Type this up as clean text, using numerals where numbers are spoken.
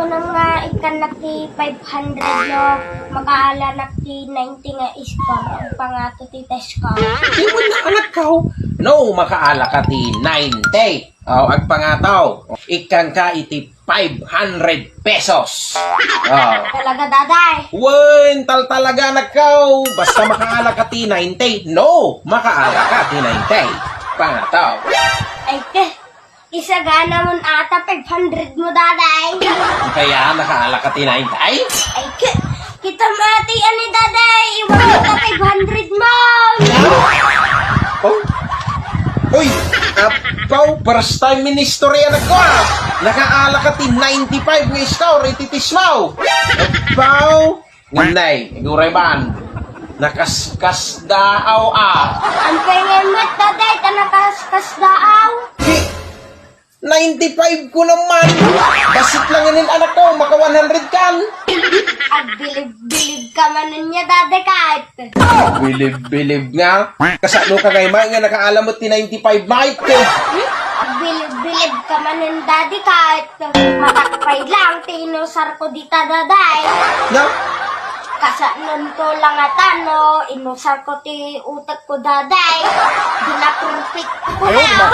na nga ikanak ti 500 no, makaalanak ti 90 nga iskam, ang pangato ti teskam. Di mo na anak ka. No, makaala ka ti 90. Ag pangataw. Ikang ka iti 500 pesos. Talaga daday. Wen, talaga anak ka. Basta makaala ka ti 90. No, makaala ka ti 90. Pangataw. Ay isa gana mo ata 500 mo daday. Kaya nakaala ka ti 90. Ay kita mati ani daday, iwan mo ta 500 mo. Oh. Uy, apaw, first time in history anak ko ah. Nakaala ka ti 95 nga score, ititis mo. Apaw, nganay, iguray ban. Nakaskas daaw ah. Ang pengen daday, tanakaskas daaw. 95 ko naman. Basit lang yanin anak ko, maka 100 kan. Agbilib-bilib ka man niya daday kahit. Bilib nga. Kasano ka kay nga nakaalam mo ti 95 mic ko. Agbilib-bilib ka man ng daddy kahit. Matakpay lang, tinusar ko dita daday. Na? Kasanon ko lang ata no, inusar ko ti utak ko daday. Di na perfect ko na.